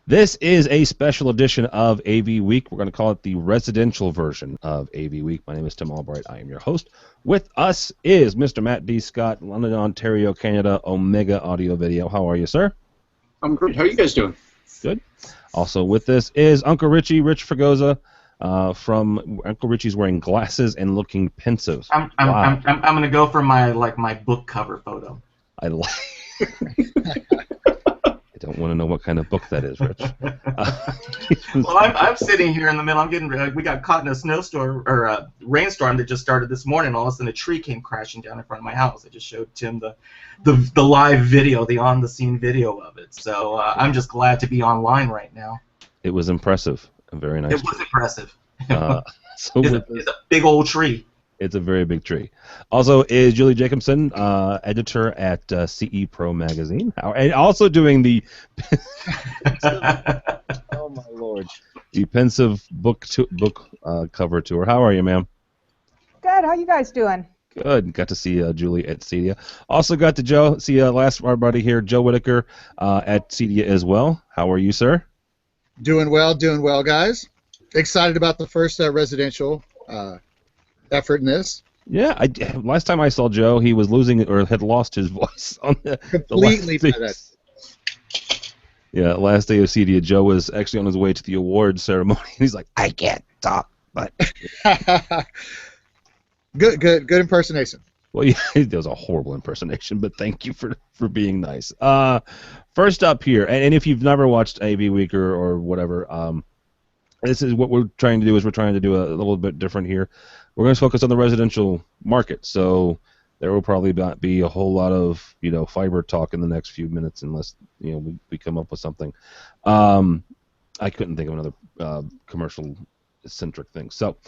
This is a special edition of AV Week. We're going to call it the residential version of AV Week. My name is Tim Albright. I am your host. With us is Mr. Matt D. Scott, London, Ontario, Canada, Omega Audio Video. How are you, sir? I'm great. How are you guys doing? Good. Also with us is Uncle Richie, Rich Fregosa. From Uncle Richie's wearing glasses and looking pensive. I'm gonna go for my book cover photo. I like. I don't want to know what kind of book that is, Rich. Well, I'm sitting here in the middle. We got caught in a snowstorm or a rainstorm that just started this morning. All of a sudden, a tree came crashing down in front of my house. I just showed Tim the live video, the on-the-scene video of it. So I'm just glad to be online right now. It was impressive. A very nice. It was impressive. So it's a big old tree. It's a very big tree. Also is Julie Jacobson, editor at CE Pro Magazine, and also doing the oh my lord, the pensive book cover tour. How are you, ma'am? Good. How you guys doing? Good. Got to see Julie at CEDIA. Also got to see last our buddy here, Joe Whitaker, at CEDIA as well. How are you, sir? Doing well, guys. Excited about the first residential effort in this. Yeah, last time I saw Joe, he was losing or had lost his voice on completely by that. Yeah, last day of CEDIA, Joe was actually on his way to the awards ceremony. He's like, I can't talk, but good impersonation. Well, yeah, it was a horrible impersonation, but thank you for being nice. First up here, and if you've never watched AV Week or whatever, this is what we're trying to do. We're trying to do a little bit different here. We're going to focus on the residential market, so there will probably not be a whole lot of fiber talk in the next few minutes unless we come up with something. I couldn't think of another commercial-centric thing. So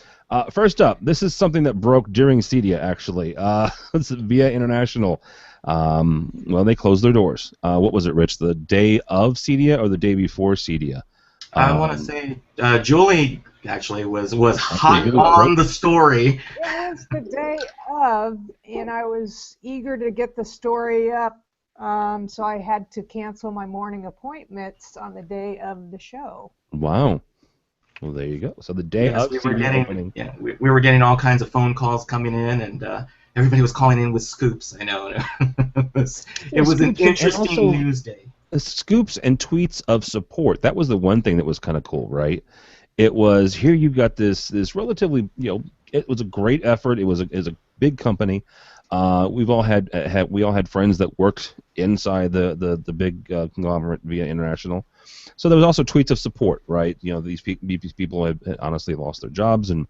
first up, this is something that broke during CEDIA, actually. It's Via International. Well, they closed their doors. What was it, Rich? The day of CEDIA or the day before CEDIA? I want to say Julie actually was hot on the story. It was the day of, and I was eager to get the story up, so I had to cancel my morning appointments on the day of the show. Wow. Well, there you go. So the day of CEDIA opening. Yeah, we were getting all kinds of phone calls coming in, and everybody was calling in with scoops. I know. It was an interesting news day. Scoops and tweets of support. That was the one thing that was kind of cool, right? It was here. You've got this relatively, it was a great effort. It was a big company. We all had friends that worked inside the big conglomerate Via International. So there was also tweets of support, right? These people had honestly lost their jobs, and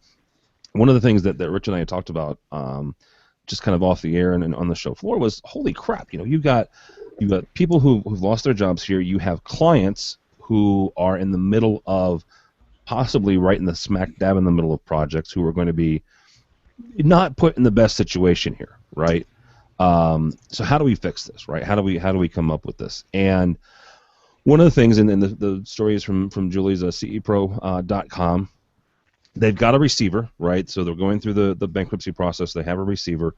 one of the things that Rich and I had talked about, just kind of off the air and on the show floor, was holy crap. You've got people who've lost their jobs here. You have clients who are in the middle of, possibly right in the smack dab in the middle of projects, who are going to be not put in the best situation here, right? So how do we fix this, right? How do we come up with this? And one of the things, and the story is from Julie's CEPro.com. They've got a receiver, right? So they're going through the bankruptcy process. They have a receiver.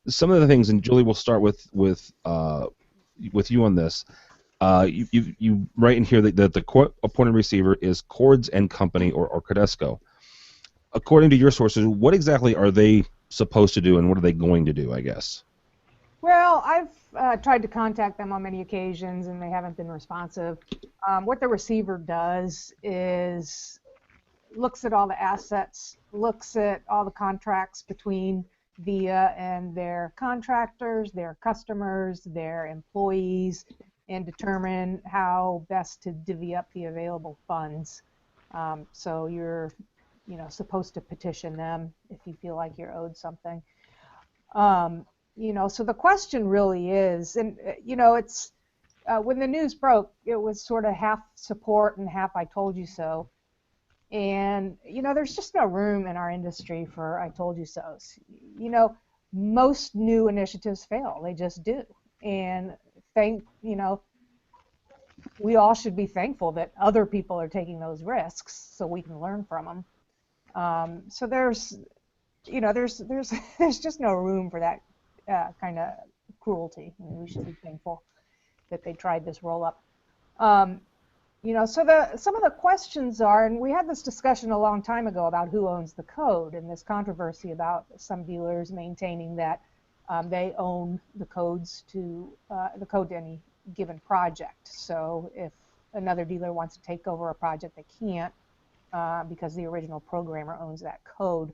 Some of the things, and Julie, we'll start with you on this. You write in here that the court-appointed receiver is Cords and Company or Codesco. According to your sources, what exactly are they supposed to do, and what are they going to do, I guess? Well, I've tried to contact them on many occasions, and they haven't been responsive. What the receiver does is looks at all the assets, looks at all the contracts between Via and their contractors, their customers, their employees, and determine how best to divvy up the available funds. So you're, supposed to petition them if you feel like you're owed something. So the question really is, and it's when the news broke, it was sort of half support and half I told you so. And, there's just no room in our industry for I told you so's. Most new initiatives fail. They just do. And we all should be thankful that other people are taking those risks so we can learn from them. So there's just no room for that kind of cruelty. We should be thankful that they tried this roll-up. So some of the questions are, and we had this discussion a long time ago about who owns the code, and this controversy about some dealers maintaining that they own the codes to the code to any given project. So if another dealer wants to take over a project, they can't because the original programmer owns that code.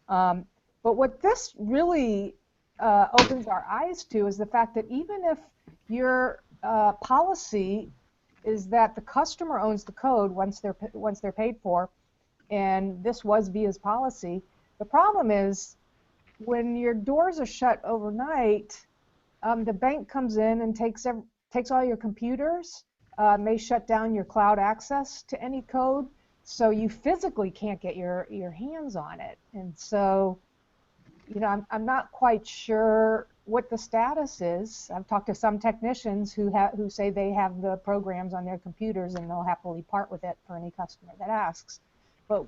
But what this really opens our eyes to is the fact that even if your policy is that the customer owns the code once they're paid for, and this was VIA's policy, the problem is when your doors are shut overnight, the bank comes in and takes all your computers, may shut down your cloud access to any code, so you physically can't get your hands on it. And so, I'm not quite sure what the status is. I've talked to some technicians who say they have the programs on their computers and they'll happily part with it for any customer that asks. But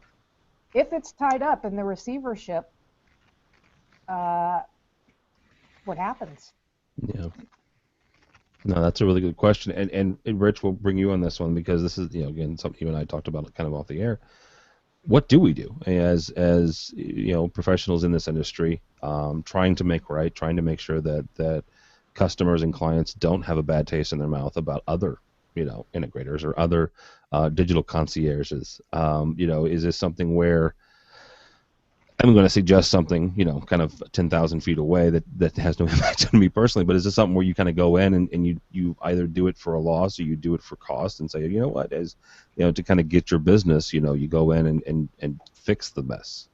if it's tied up in the receivership, what happens? Yeah. No, that's a really good question. And Rich, will bring you on this one because this is, again, something you and I talked about kind of off the air. What do we do as professionals in this industry, trying to make right, trying to make sure that customers and clients don't have a bad taste in their mouth about other integrators or other digital concierges? Is this something where I'm going to suggest something, kind of 10,000 feet away that has no impact on me personally, but is this something where you kind of go in and you either do it for a loss or you do it for cost and say, you know what, to kind of get your business, you go in and fix the mess?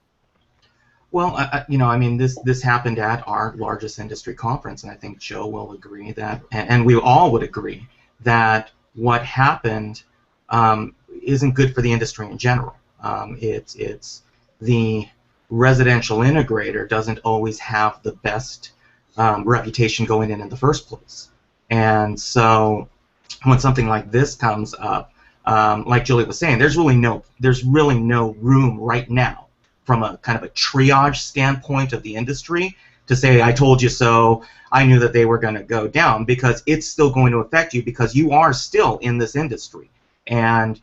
Well, this happened at our largest industry conference, and I think Joe will agree that, and we all would agree that what happened isn't good for the industry in general. It's the residential integrator doesn't always have the best reputation going in the first place, and so when something like this comes up, like Julie was saying, there's really no room right now from a kind of a triage standpoint of the industry to say, I told you so, I knew that they were going to go down, because it's still going to affect you because you are still in this industry. And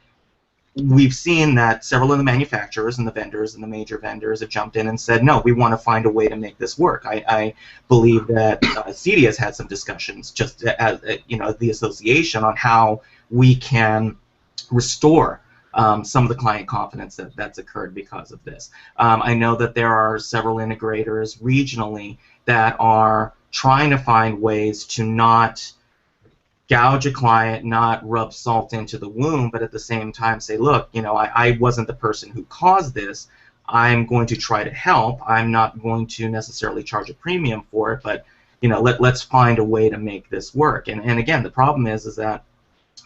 we've seen that several of the manufacturers and the vendors and the major vendors have jumped in and said, no, we want to find a way to make this work. I believe that CEDIA has had some discussions just as the association on how we can restore some of the client confidence that's occurred because of this. I know that there are several integrators regionally that are trying to find ways to not gouge a client, not rub salt into the wound, but at the same time say, look, I wasn't the person who caused this. I'm going to try to help. I'm not going to necessarily charge a premium for it, but let's find a way to make this work. And again, the problem is that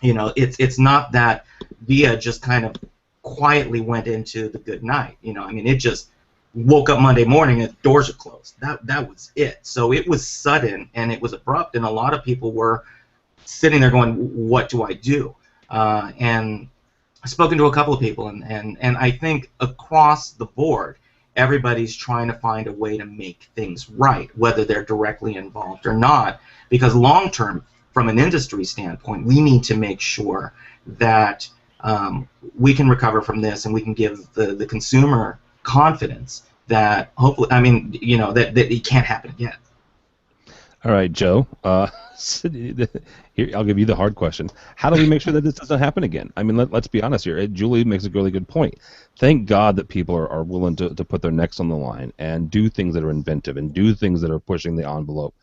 it's not that VIA just kind of quietly went into the good night. It just woke up Monday morning and the doors are closed. That was it. So it was sudden and it was abrupt, and a lot of people were sitting there going, what do I do? And I've spoken to a couple of people, and I think across the board, everybody's trying to find a way to make things right, whether they're directly involved or not, because long term, from an industry standpoint, we need to make sure that we can recover from this and we can give the consumer confidence that hopefully, that it can't happen again. All right, Joe. Here, I'll give you the hard question. How do we make sure that this doesn't happen again? Let's be honest here. Julie makes a really good point. Thank God that people are willing to put their necks on the line and do things that are inventive and do things that are pushing the envelope.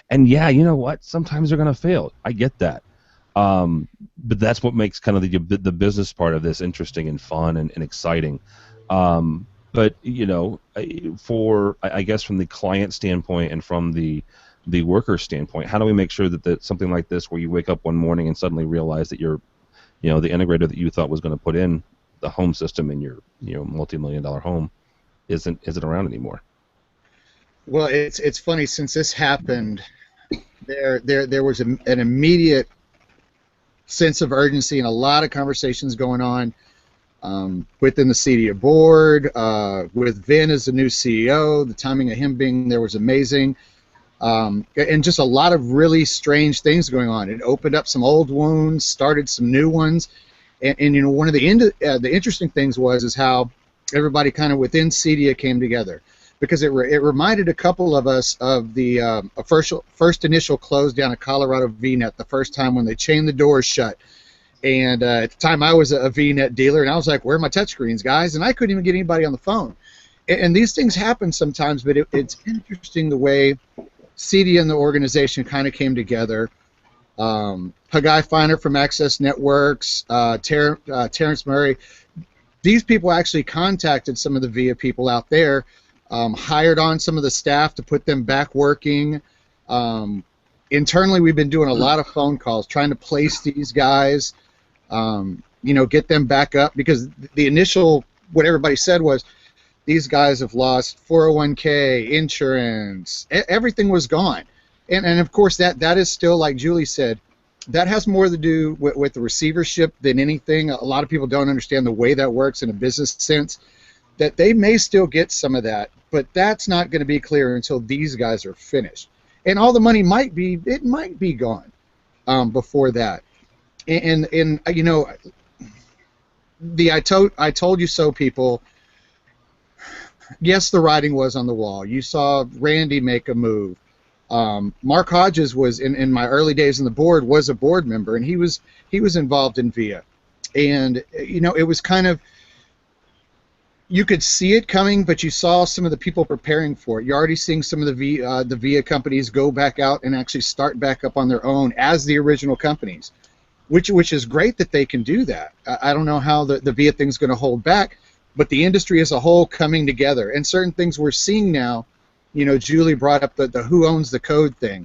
And yeah, you know what? Sometimes they're going to fail. I get that. But that's what makes kind of the business part of this interesting and fun and exciting. But I guess from the client standpoint and from the worker standpoint, how do we make sure that something like this, where you wake up one morning and suddenly realize that the integrator that you thought was going to put in the home system in your multi-million-dollar home isn't around anymore? Well, it's funny, since this happened, there was an immediate sense of urgency and a lot of conversations going on within the CEDIA board, with Vin as the new CEO. The timing of him being there was amazing. And just a lot of really strange things going on. It opened up some old wounds, started some new ones, And you know, one of the interesting things is how everybody kind of within CEDIA came together, because it reminded a couple of us of the first initial close down at Colorado VNet, the first time when they chained the doors shut. And at the time I was a VNet dealer, and I was like, where are my touchscreens, guys? And I couldn't even get anybody on the phone. And these things happen sometimes, but it's interesting the way CEDIA and the organization kind of came together. Haggai Feiner from Access Networks, Terrence Murray, these people actually contacted some of the VIA people out there, hired on some of the staff to put them back working. Internally, we've been doing a lot of phone calls, trying to place these guys, you know, get them back up, because the initial, what everybody said was, these guys have lost 401k, insurance, everything was gone. And of course, that is still, like Julie said, that has more to do with the receivership than anything. A lot of people don't understand the way that works in a business sense, that they may still get some of that, but that's not going to be clear until these guys are finished. And all the money might be gone before that. And you know, the I told you so people, yes, the writing was on the wall. You saw Randy make a move. Mark Hodges was in my early days on the board, was a board member, and he was involved in VIA. And you know, it was kind of, you could see it coming, but you saw some of the people preparing for it. You're already seeing some of the VIA companies go back out and actually start back up on their own as the original companies, which is great that they can do that. I don't know how the VIA thing's going to hold back, but the industry as a whole coming together, and certain things we're seeing now. You know, Julie brought up the who owns the code thing,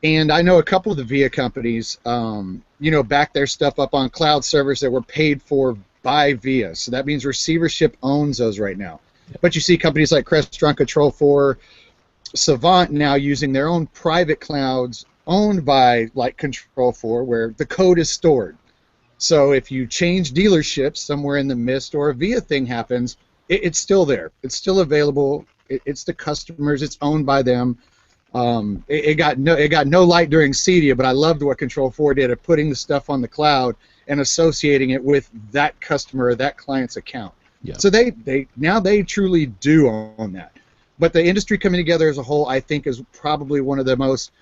and I know a couple of the VIA companies, you know, back their stuff up on cloud servers that were paid for by VIA, so that means receivership owns those right now. Yeah. But you see companies like Crestron, Control4, Savant now using their own private clouds owned by like Control4, where the code is stored. So if you change dealerships somewhere in the midst, or a VIA thing happens, it's still there. It's still available. It's the customers. It's owned by them. It got no light during CEDIA, but I loved what Control4 did of putting the stuff on the cloud and associating it with that customer or that client's account. Yeah. So they truly do own that. But the industry coming together as a whole, I think, is probably one of the most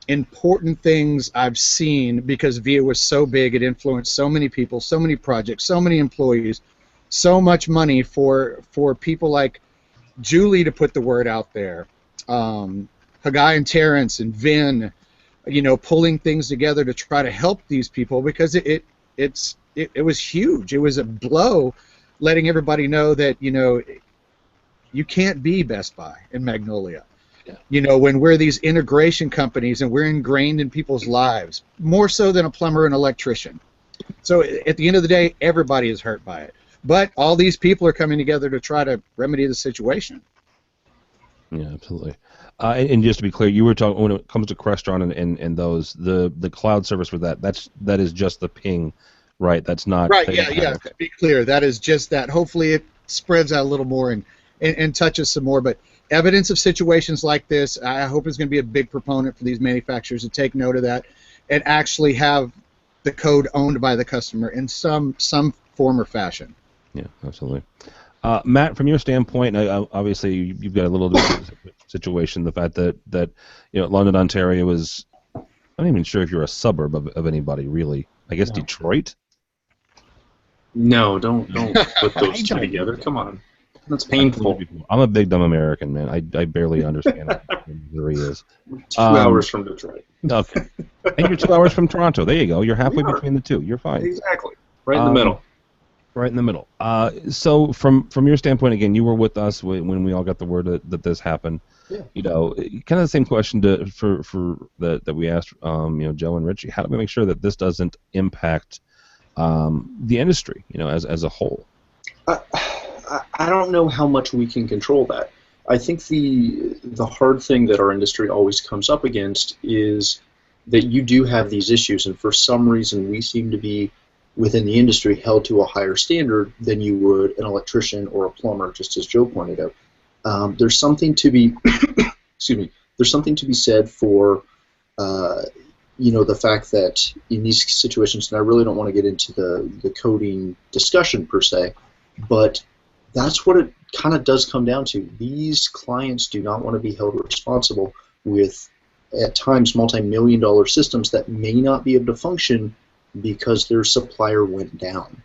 important things I've seen, because VIA was so big, it influenced so many people, so many projects, so many employees, so much money for people like Julie to put the word out there, Haggai and Terrence and Vin, you know, pulling things together to try to help these people, because it was huge. It was a blow, letting everybody know that, you know, you can't be Best Buy and Magnolia. Yeah. You know, when we're these integration companies and we're ingrained in people's lives, more so than a plumber and electrician. So at the end of the day, everybody is hurt by it. But all these people are coming together to try to remedy the situation. Yeah, absolutely. And just to be clear, you were talking when it comes to Crestron and those the cloud service for that is just the ping, right? That's not right. Yeah. Be clear. That is just that. Hopefully, it spreads out a little more and touches some more. But evidence of situations like this, I hope is going to be a big proponent for these manufacturers to take note of that and actually have the code owned by the customer in some form or fashion. Yeah, absolutely. Matt, from your standpoint, obviously you've got a little different situation. The fact that you know, London, Ontario was, I'm not even sure if you're a suburb of anybody really. I guess no. Detroit. No, don't put those two together. Come on, that's painful. I'm a big dumb American, man. I barely understand what Missouri is. 2 hours from Detroit. Okay, and you're 2 hours from Toronto. There you go. You're halfway between the two. You're fine. Exactly, right in the middle. Right in the middle. So from your standpoint, again, you were with us when we all got the word that this happened. Yeah. You know, kind of the same question that we asked, you know, Joe and Richie. How do we make sure that this doesn't impact the industry, you know, as a whole? I don't know how much we can control that. I think the hard thing that our industry always comes up against is that you do have these issues, and for some reason we seem to be within the industry held to a higher standard than you would an electrician or a plumber, just as Joe pointed out. There's something to be, excuse me, there's something to be said for the fact that in these situations, and I really don't want to get into the coding discussion per se, but that's what it kind of does come down to. These clients do not want to be held responsible with, at times, multi-million-dollar systems that may not be able to function because their supplier went down.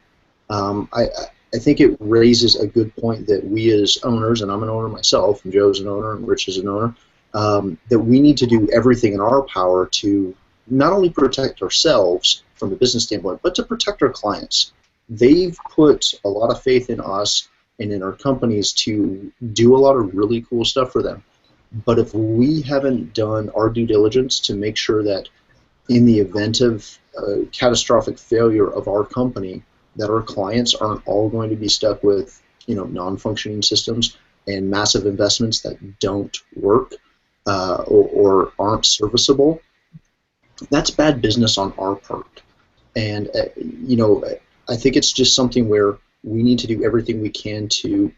I think it raises a good point that we as owners, and I'm an owner myself, and Joe's an owner, and Rich is an owner, that we need to do everything in our power to not only protect ourselves from a business standpoint, but to protect our clients. They've put a lot of faith in us and in our companies to do a lot of really cool stuff for them. But if we haven't done our due diligence to make sure that in the event of catastrophic failure of our company, that our clients aren't all going to be stuck with non-functioning systems and massive investments that don't work or aren't serviceable, that's bad business on our part. And I think it's just something where we need to do everything we can to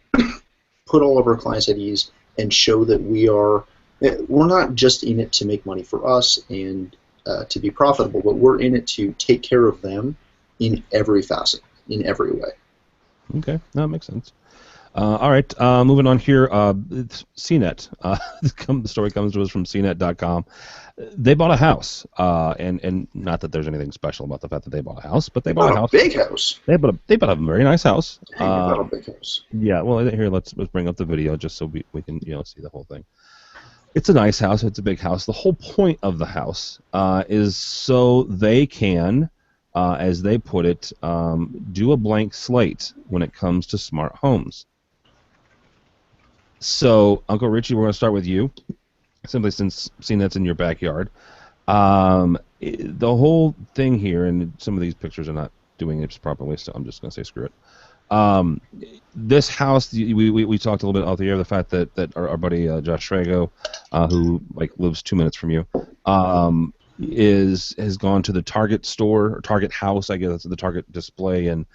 put all of our clients at ease and show that we're not just in it to make money for us and to be profitable, but we're in it to take care of them in every facet, in every way. Okay, that makes sense. All right, moving on here. CNET. The story comes to us from CNET.com. They bought a house, and not that there's anything special about the fact that they bought a house, but they bought a house. Big house. They bought a very nice house. They bought a big house. Yeah. Well, here let's bring up the video just so we can see the whole thing. It's a nice house. It's a big house. The whole point of the house is so they can, as they put it, do a blank slate when it comes to smart homes. So, Uncle Richie, we're going to start with you, simply since CNET's in your backyard. The whole thing here, and some of these pictures are not doing it properly, so I'm just going to say screw it. This house, we talked a little bit out the air, the fact that our buddy Josh Schrago, who lives 2 minutes from you, has gone to the Target store, or Target house, I guess that's the Target display in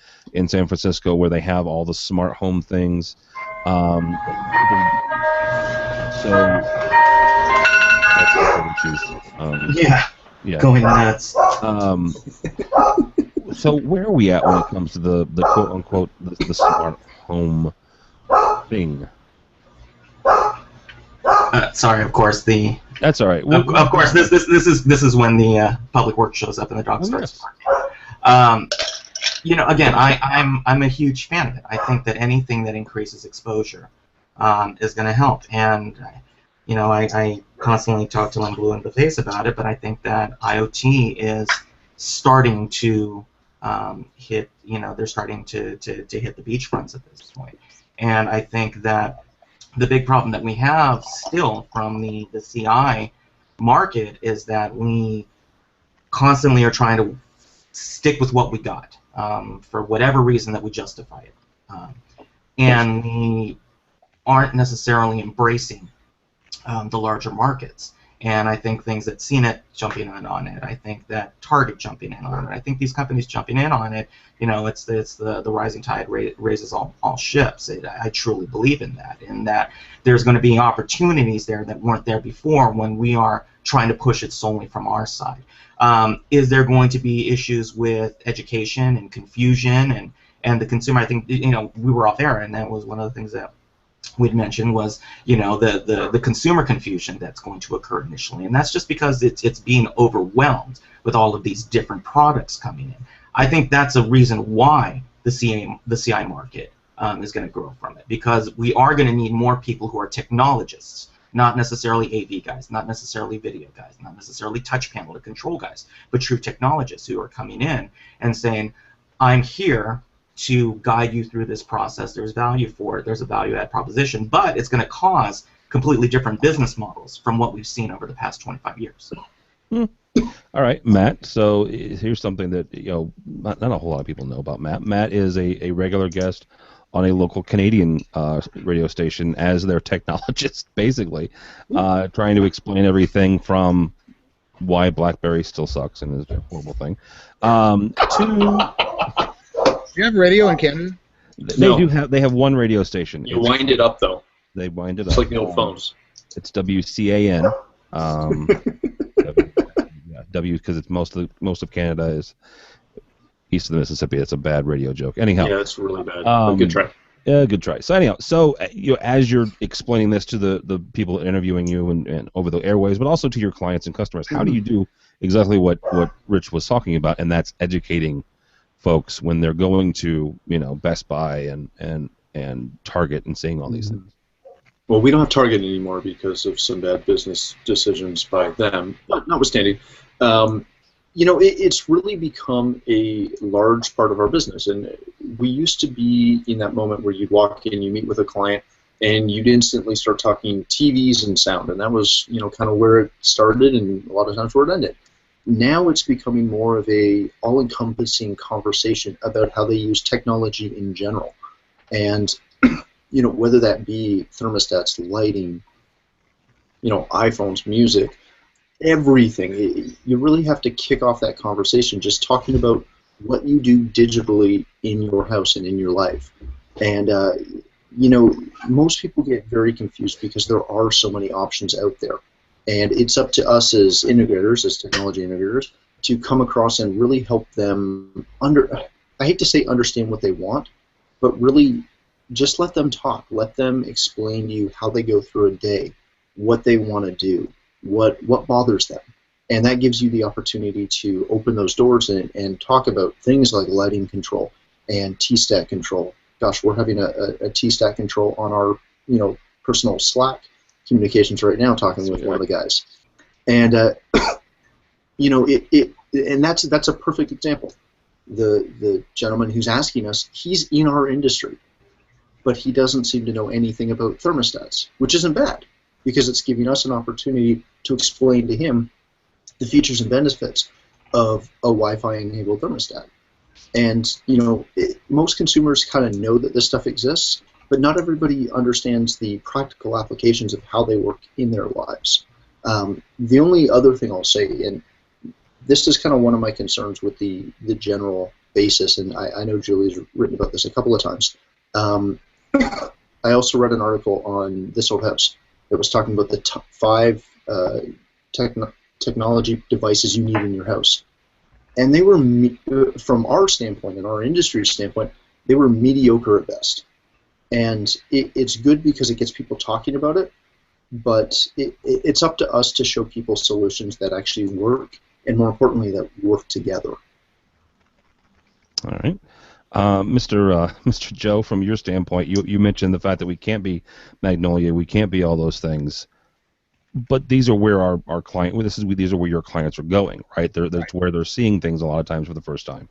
San Francisco, where they have all the smart home things. So yeah, going nuts. So where are we at when it comes to the quote unquote the smart home thing? Sorry, of course That's all right. Of course, this is when the public works shows up and the dog starts barking. Again, I'm a huge fan of it. I think that anything that increases exposure is going to help. And I constantly talk to Len Blue in the face about it, but I think that IoT is starting to hit. They're starting to hit the beachfronts at this point. And I think that the big problem that we have still from the CI market is that we constantly are trying to stick with what we got for whatever reason that we justify it. And we aren't necessarily embracing the larger markets. And I think things that CNET jumping in on it, I think that Target jumping in on it, I think these companies jumping in on it, it's the rising tide raises all ships. I truly believe in that there's going to be opportunities there that weren't there before when we are trying to push it solely from our side. Is there going to be issues with education and confusion and the consumer? I think we were off air, and that was one of the things that we'd mentioned was the consumer confusion that's going to occur initially, and that's just because it's being overwhelmed with all of these different products coming in. I think that's a reason why the CI market is going to grow from it, because we are going to need more people who are technologists, not necessarily AV guys, not necessarily video guys, not necessarily touch panel to control guys, but true technologists who are coming in and saying, I'm here to guide you through this process. There's value for it. There's a value-add proposition, but it's going to cause completely different business models from what we've seen over the past 25 years. All right, Matt. So here's something that not a whole lot of people know about Matt. Matt is a regular guest on a local Canadian radio station as their technologist, basically, trying to explain everything from why BlackBerry still sucks and is a horrible thing, to... Do you have radio in Canada? They have one radio station. You wind it up though. They wind it up. It's like the old phones. It's WCAN. W because it's most of Canada is east of the Mississippi. That's a bad radio joke. Anyhow, Yeah, it's really bad. But good try. Yeah, good try. So anyhow, as you're explaining this to the people interviewing you and over the airways, but also to your clients and customers, how do you do exactly what Rich was talking about, and that's educating folks when they're going to Best Buy and Target and seeing all these things? Well, we don't have Target anymore because of some bad business decisions by them. But notwithstanding, it's really become a large part of our business. And we used to be in that moment where you'd walk in, you meet with a client, and you'd instantly start talking TVs and sound. And that was, kind of where it started and a lot of times where it ended. Now it's becoming more of a all-encompassing conversation about how they use technology in general. And, whether that be thermostats, lighting, iPhones, music, everything. You really have to kick off that conversation just talking about what you do digitally in your house and in your life. And, most people get very confused because there are so many options out there. And it's up to us as integrators, as technology integrators, to come across and really help them I hate to say understand what they want, but really just let them talk. Let them explain to you how they go through a day, what they want to do, what bothers them. And that gives you the opportunity to open those doors and talk about things like lighting control and T-stat control. Gosh, we're having a T-stat control on our personal Slack communications right now, talking with one of the guys. And and that's a perfect example. The gentleman who's asking us, he's in our industry, but he doesn't seem to know anything about thermostats, which isn't bad, because it's giving us an opportunity to explain to him the features and benefits of a Wi-Fi enabled thermostat. And most consumers kind of know that this stuff exists, but not everybody understands the practical applications of how they work in their lives. The only other thing I'll say, and this is kind of one of my concerns with the general basis, and I know Julie's written about this a couple of times. I also read an article on This Old House that was talking about the top 5 technology devices you need in your house. And they were, from our standpoint, and our industry's standpoint, they were mediocre at best. And it's good because it gets people talking about it, but it's up to us to show people solutions that actually work, and more importantly, that work together. All right. Mr. Joe, from your standpoint, you mentioned the fact that we can't be Magnolia, we can't be all those things, but these are where our client, these are where your clients are going, right? That's where they're seeing things a lot of times for the first time.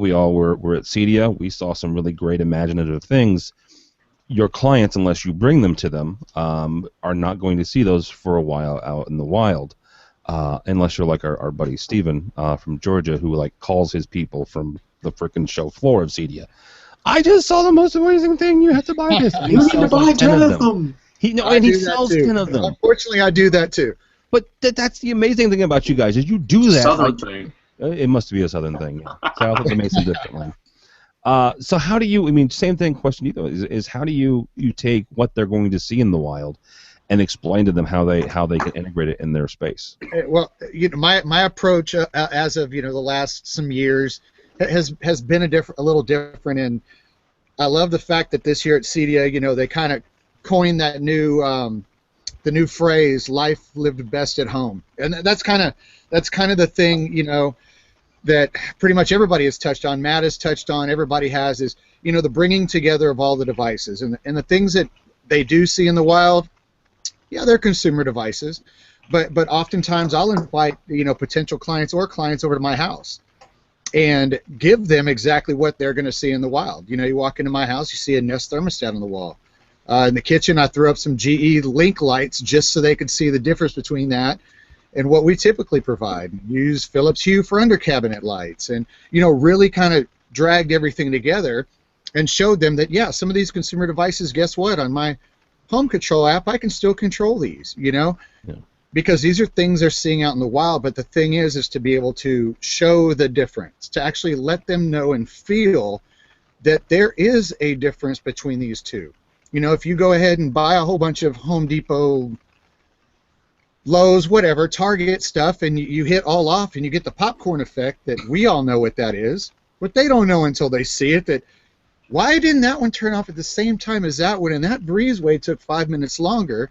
We all were at CEDIA. We saw some really great imaginative things. Your clients, unless you bring them to them, are not going to see those for a while out in the wild, unless you're like our buddy Steven from Georgia, who calls his people from the frickin' show floor of CEDIA. I just saw the most amazing thing. You have to buy this. You need to buy 10 of them. He sells 10 of them. Unfortunately, I do that too. But that's the amazing thing about you guys, is you do that. Southern thing. It must be a Southern thing. Yeah. South of the Mason District line. So how do you? Same thing. Question either is how do you take what they're going to see in the wild and explain to them how they can integrate it in their space? Well, my approach as of the last some years has been a little different, and I love the fact that this year at CEDIA, they kind of coined that the new phrase, "Life lived best at home," and that's kind of the thing that pretty much everybody has touched on. Matt has touched on. Everybody has is the bringing together of all the devices and the things that they do see in the wild. Yeah, they're consumer devices, but oftentimes I'll invite potential clients or clients over to my house and give them exactly what they're going to see in the wild. You walk into my house, you see a Nest thermostat on the wall. In the kitchen, I threw up some GE Link lights just so they could see the difference between that and what we typically provide. Use Philips Hue for under cabinet lights, and really kind of dragged everything together and showed them that some of these consumer devices, guess what? On my home control app, I can still control these. Yeah. Because these are things they're seeing out in the wild. But the thing is to be able to show the difference, to actually let them know and feel that there is a difference between these two. If you go ahead and buy a whole bunch of Home Depot Lowe's, whatever, Target stuff, and you hit all off, and you get the popcorn effect that we all know what that is, but they don't know until they see it that, why didn't that one turn off at the same time as that one, and that breezeway took 5 minutes longer?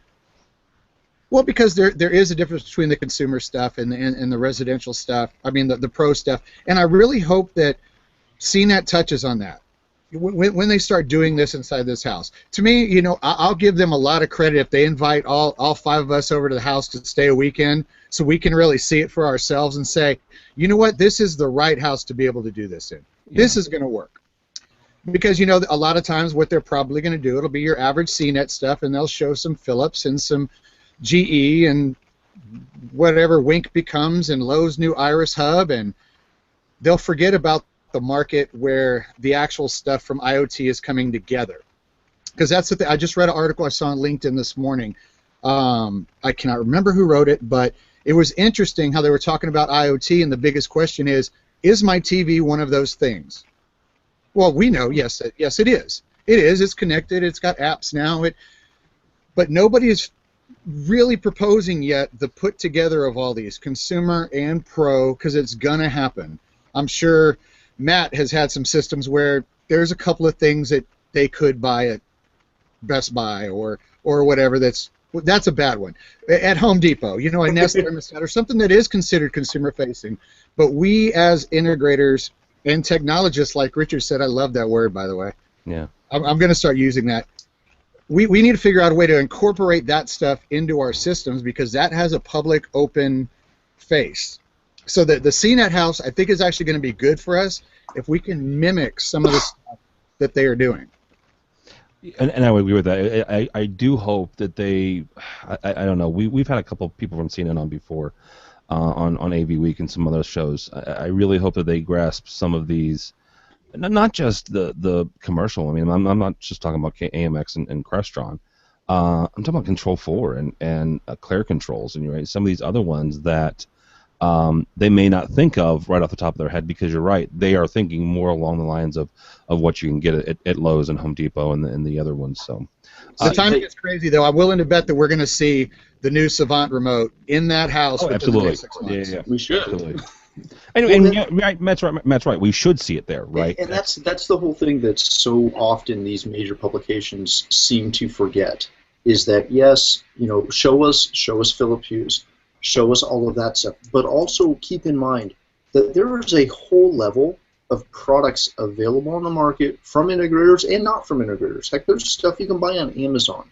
Well, because there is a difference between the consumer stuff and the residential stuff, I mean the pro stuff, and I really hope that CNET touches on that when they start doing this inside this house. To me, you know, I'll give them a lot of credit if they invite all 5 of us over to the house to stay a weekend so we can really see it for ourselves and say, you know what, this is the right house to be able to do this in. Yeah. This is going to work. Because, you know, a lot of times what they're probably going to do, it'll be your average CNET stuff, and they'll show some Philips and some GE and whatever Wink becomes and Lowe's new Iris Hub, and they'll forget about the market where the actual stuff from IoT is coming together. Because that's the thing. I just read an article I saw on LinkedIn this morning. I cannot remember who wrote it, but it was interesting how they were talking about IoT, and the biggest question is my TV one of those things? Well, we know, yes, it is. It is. It's connected. It's got apps now. But nobody is really proposing yet the put together of all these, consumer and pro, because it's going to happen. I'm sure Matt has had some systems where there's a couple of things that they could buy at Best Buy or whatever that's a bad one. At Home Depot, you know, a Nest thermostat or something that is considered consumer facing. But we as integrators and technologists, like Richard said, I love that word, by the way. Yeah. I'm going to start using that. We need to figure out a way to incorporate that stuff into our systems because that has a public, open face. So the CNET house, I think, is actually going to be good for us if we can mimic some of the stuff that they are doing. And I would agree with that. I do hope that they, I don't know, we've had a couple of people from CNN on before, on AVWeek and some other shows. I really hope that they grasp some of these, not just the commercial. I mean, I'm not just talking about AMX and Crestron. I'm talking about Control 4 and Claire controls and right, some of these other ones that they may not think of right off the top of their head because you're right, they are thinking more along the lines of what you can get at Lowe's and Home Depot and the other ones. So the time gets crazy though. I'm willing to bet that we're going to see the new Savant remote in that house. Oh, absolutely. Yeah, we should. Absolutely. And yeah, Matt's right. We should see it there, right? And that's the whole thing that so often these major publications seem to forget is that yes, you know, show us Philip Hughes, show us all of that stuff, but also keep in mind that there is a whole level of products available on the market from integrators and not from integrators. Heck, there's stuff you can buy on Amazon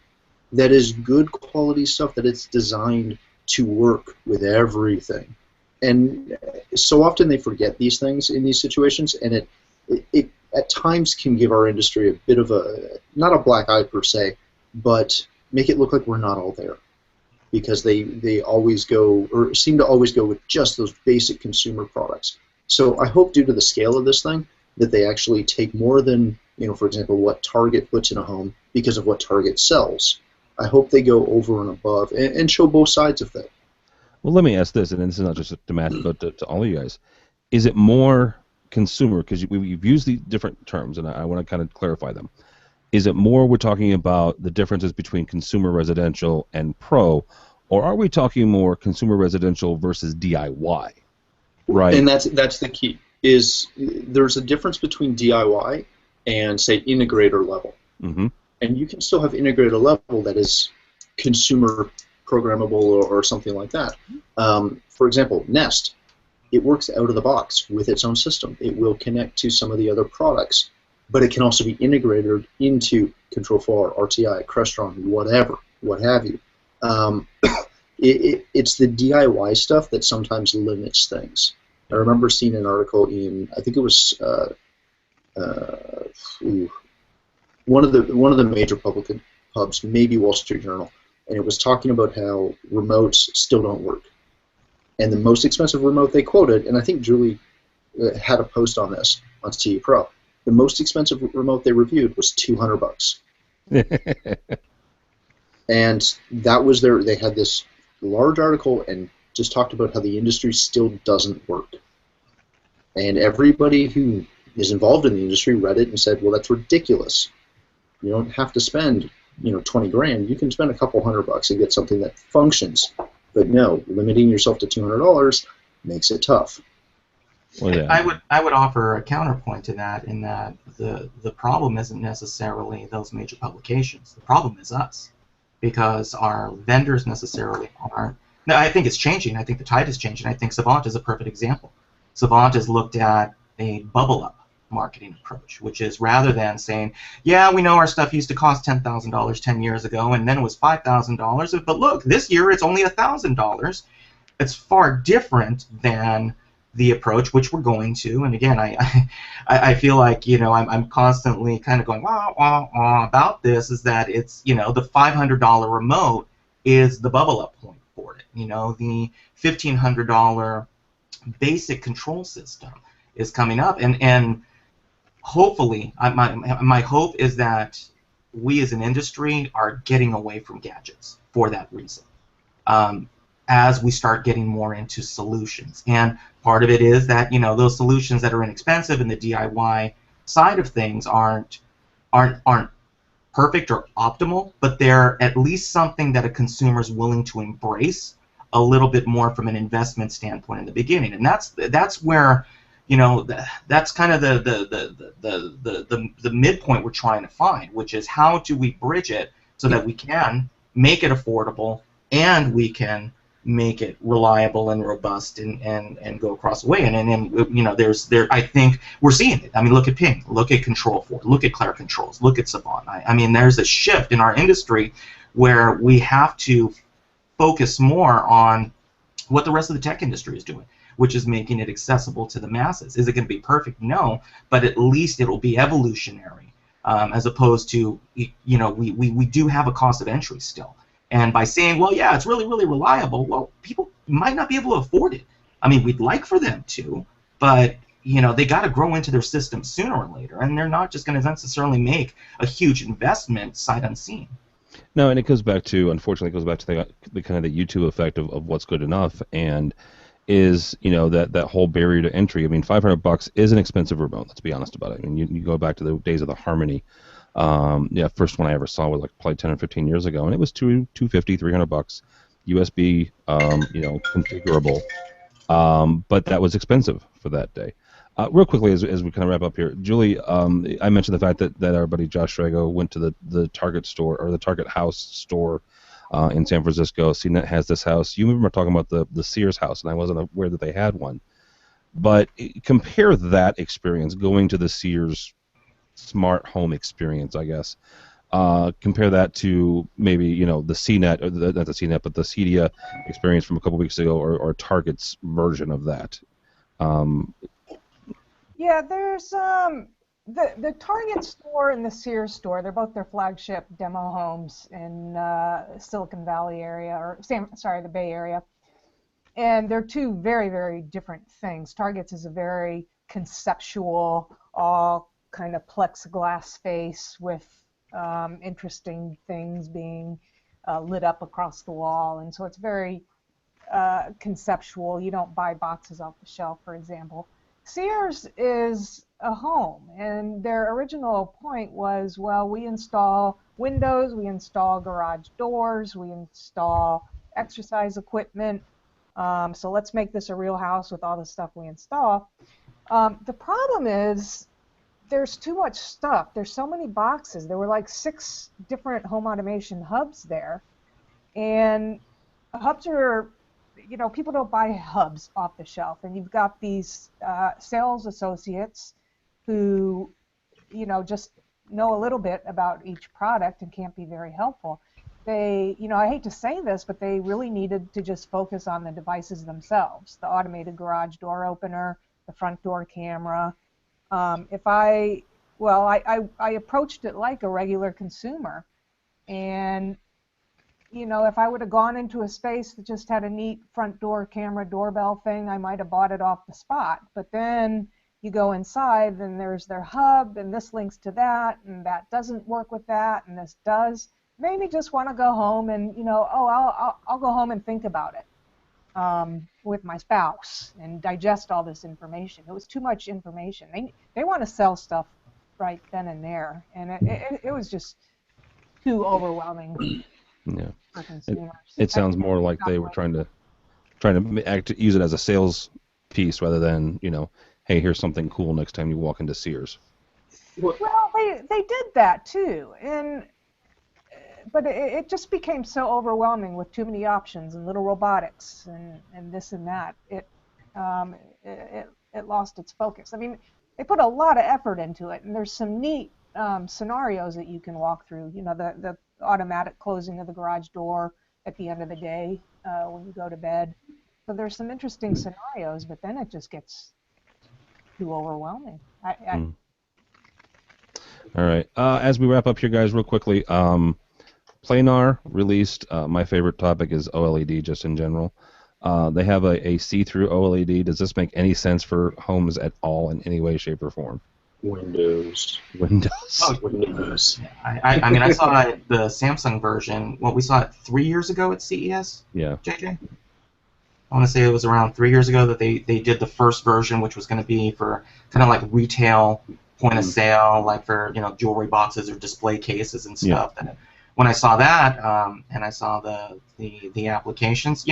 that is good quality stuff that it's designed to work with everything. And so often they forget these things in these situations, and it at times can give our industry a bit of a, not a black eye per se, but make it look like we're not all there. Because they always go, or seem to always go with just those basic consumer products. So I hope due to the scale of this thing that they actually take more than, you know, for example, what Target puts in a home because of what Target sells. I hope they go over and above and show both sides of that. Well, let me ask this, and this is not just to Matt, but to all of you guys. Is it more consumer, because we've used the different terms, and I want to kind of clarify them. Is it more we're talking about the differences between consumer residential and pro, or are we talking more consumer residential versus DIY? Right. And that's the key. Is there's a difference between DIY and say integrator level. Mm-hmm. And you can still have integrator level that is consumer programmable or something like that. For example, Nest, it works out of the box with its own system. It will connect to some of the other products, but it can also be integrated into Control 4, RTI, Crestron, whatever, what have you. It's the DIY stuff that sometimes limits things. I remember seeing an article in, I think it was one of the major public pubs, maybe Wall Street Journal, and it was talking about how remotes still don't work. And the most expensive remote they quoted, and I think Julie had a post on this on CE Pro, the most expensive remote they reviewed was $200. And that was they had this large article and just talked about how the industry still doesn't work. And everybody who is involved in the industry read it and said, well, that's ridiculous. You don't have to spend, 20 grand. You can spend a couple $100 and get something that functions. But no, limiting yourself to $200 makes it tough. Well, yeah. I would offer a counterpoint to that, in that the problem isn't necessarily those major publications. The problem is us, because our vendors necessarily aren't. Now, I think it's changing. I think the tide is changing. I think Savant is a perfect example. Savant has looked at a bubble up marketing approach, which is, rather than saying, yeah, we know our stuff used to cost $10,000 10 years ago, and then it was $5,000, but look, this year it's only $1,000. It's far different than the approach which we're going to. And again, I feel like, I'm constantly kind of going wah, wah, wah about this, is that it's, the $500 remote is the bubble up point for it. The $1,500 basic control system is coming up, and hopefully, my hope is that we as an industry are getting away from gadgets for that reason. As we start getting more into solutions. And part of it is that, those solutions that are inexpensive in the DIY side of things aren't perfect or optimal, but they're at least something that a consumer is willing to embrace a little bit more from an investment standpoint in the beginning. And that's where, that's kind of the midpoint we're trying to find, which is, how do we bridge it so that we can make it affordable and we can make it reliable and robust and go across the way. And I think we're seeing it. I mean, look at Ping, look at Control4, look at Claire Controls, look at Savant. I mean, there's a shift in our industry where we have to focus more on what the rest of the tech industry is doing, which is making it accessible to the masses. Is it going to be perfect? No, but at least it will be evolutionary, as opposed to, we do have a cost of entry still. And by saying, well, yeah, it's really, really reliable, well, people might not be able to afford it. I mean, we'd like for them to, but, they got to grow into their system sooner or later, and they're not just going to necessarily make a huge investment sight unseen. No, and unfortunately, it goes back to the kind of the YouTube effect of what's good enough, and is, that whole barrier to entry. I mean, $500 is an expensive remote, let's be honest about it. I mean, you go back to the days of the Harmony. First one I ever saw was like probably 10 or 15 years ago, and it was $250, $300, USB, configurable, but that was expensive for that day. Real quickly, as we kind of wrap up here, Julie, I mentioned the fact that our buddy Josh Strago went to the Target store, or the Target House store, in San Francisco. CNET has this house. You remember talking about the Sears house, and I wasn't aware that they had one. But compare that experience going to the Sears smart home experience, I guess. Compare that to maybe the CNET, or not the CNET, but the Cedia experience from a couple weeks ago, or Target's version of that. Yeah, there's the Target store and the Sears store. They're both their flagship demo homes in Silicon Valley area, or the Bay Area. And they're two very, very different things. Target's is a very conceptual, all kind of plexiglass space with interesting things being lit up across the wall, and so it's very conceptual. You don't buy boxes off the shelf, for example. Sears is a home, and their original point was, well, we install windows, we install garage doors, we install exercise equipment, so let's make this a real house with all the stuff we install. The problem is there's too much stuff. There's so many boxes. There were like 6 different home automation hubs there, and hubs are, people don't buy hubs off the shelf, and you've got these sales associates who, just know a little bit about each product and can't be very helpful. They, I hate to say this, but they really needed to just focus on the devices themselves, the automated garage door opener, the front door camera. I approached it like a regular consumer, and if I would have gone into a space that just had a neat front door camera doorbell thing, I might have bought it off the spot. But then you go inside, and there's their hub, and this links to that, and that doesn't work with that, and this does. Made me just want to go home and, I'll go home and think about it with my spouse and digest all this information. It was too much information. They want to sell stuff right then and there, and it was just too overwhelming. Yeah. for consumers. It sounds more like they were trying to use it as a sales piece rather than, hey, here's something cool next time you walk into Sears. Well, they did that too, but it just became so overwhelming with too many options and little robotics and this and that. It lost its focus. I mean, they put a lot of effort into it, and there's some neat scenarios that you can walk through. The automatic closing of the garage door at the end of the day when you go to bed. So there's some interesting scenarios, but then it just gets too overwhelming. All right. As we wrap up here, guys, real quickly, Planar released, my favorite topic is OLED just in general. They have a see-through OLED. Does this make any sense for homes at all in any way, shape, or form? Windows. Oh, Windows. I mean, I saw the Samsung version. Well, we saw it 3 years ago at CES. Yeah. JJ? I want to say it was around 3 years ago that they did the first version, which was going to be for kind of like retail point of sale, like for jewelry boxes or display cases and stuff. And when I saw that, and I saw the applications,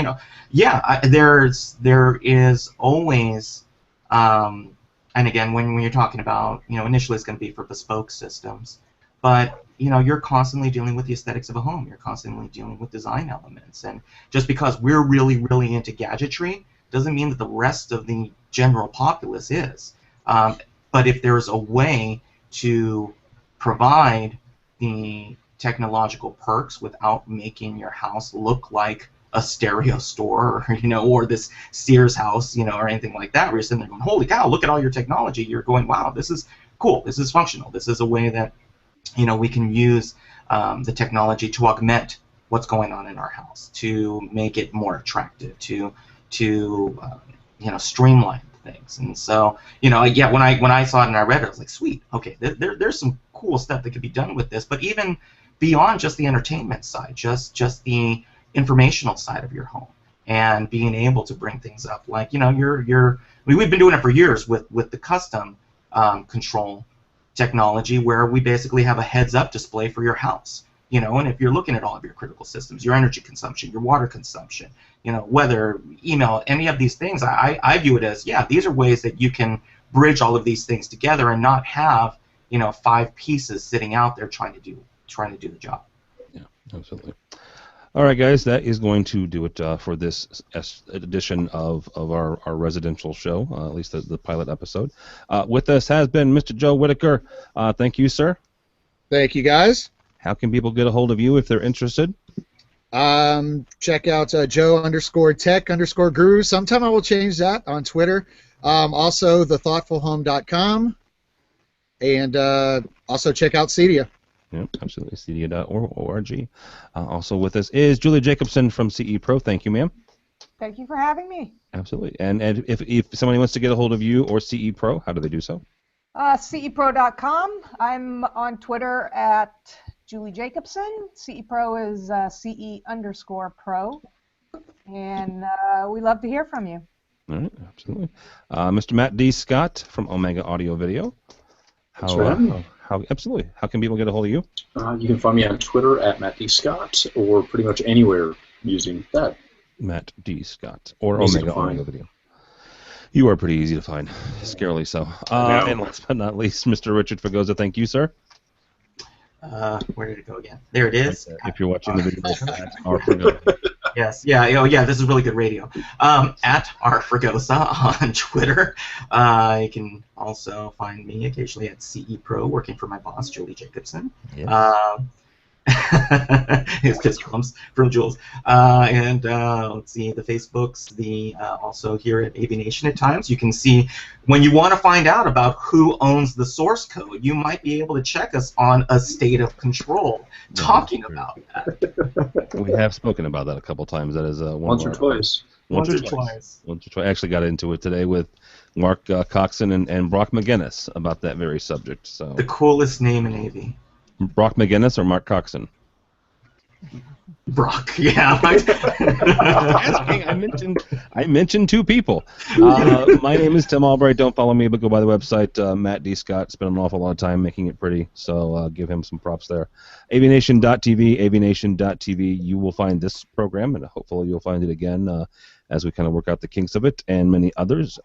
there is always, and again, when you're talking about, initially it's going to be for bespoke systems, but you're constantly dealing with the aesthetics of a home. You're constantly dealing with design elements, and just because we're really, really into gadgetry doesn't mean that the rest of the general populace is. But if there's a way to provide the technological perks without making your house look like a stereo store, or this Sears house, or anything like that, where you're sitting there going, holy cow, look at all your technology. You're going, wow, this is cool. This is functional. This is a way that, we can use the technology to augment what's going on in our house, to make it more attractive, to streamline things. And so, when I saw it and I read it, I was like, sweet, okay, there's some cool stuff that could be done with this. But even beyond just the entertainment side, just the informational side of your home, and being able to bring things up, like we've been doing it for years with the custom control technology, where we basically have a heads-up display for your house. And if you're looking at all of your critical systems, your energy consumption, your water consumption, weather, email, any of these things, I view it as, these are ways that you can bridge all of these things together and not have, 5 pieces sitting out there trying to do the job. Yeah, absolutely. All right, guys, that is going to do it for this edition of our residential show, at least the pilot episode. With us has been Mr. Joe Whitaker. Thank you, sir. Thank you, guys. How can people get a hold of you if they're interested? Check out Joe_Tech_Guru. Sometime I will change that on Twitter. Also, thethoughtfulhome.com. And also check out Cedia. Yep, absolutely. Cedia.org. Also with us is Julie Jacobson from CE Pro. Thank you, ma'am. Thank you for having me. Absolutely. And if somebody wants to get a hold of you or CE Pro, how do they do so? CEPro.com. I'm on Twitter at Julie Jacobson. CE Pro is CE_Pro. And we love to hear from you. All right, absolutely. Mr. Matt D. Scott from Omega Audio Video. Absolutely. How can people get a hold of you? You can find me on Twitter at Matt D. Scott, or pretty much anywhere using that. Matt D. Scott, or Omega Audio Video. You are pretty easy to find, scarily so. And last but not least, Mr. Richard Fagoza. Thank you, sir. Where did it go again? There it is. If you're watching the video, at R. Fagoza. Yes, yeah, this is really good radio. At R. Fagoza on Twitter. You can also find me occasionally at CE Pro, working for my boss, Julie Jacobson. Yes. His kiss comes from Jules. And let's see, the Facebooks, also here at AV Nation at times. You can see when you want to find out about who owns the source code, you might be able to check us on A State of Control, talking about that. We have spoken about that a couple times. That is once or twice. Once or twice. I actually got into it today with Mark Coxon and Brock McGinnis about that very subject. So the coolest name in AV. Brock McGinnis or Mark Coxon? Brock, yeah. Asking, I mentioned two people. My name is Tim Albright. Don't follow me, but go by the website. Matt D. Scott spent an awful lot of time making it pretty, so give him some props there. AVNation.tv, AVNation.tv. You will find this program, and hopefully you'll find it again as we kind of work out the kinks of it, and many others.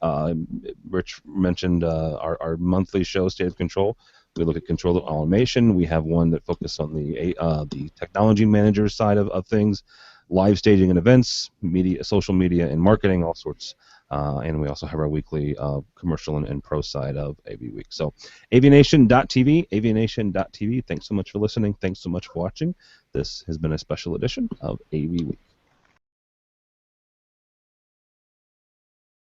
Rich mentioned our monthly show, State of Control. We look at control automation. We have one that focuses on the technology manager side of things, live staging and events, media, social media and marketing, all sorts. And we also have our weekly commercial and pro side of AVWeek. So AVNation.tv, AVNation.tv. Thanks so much for listening. Thanks so much for watching. This has been a special edition of AVWeek.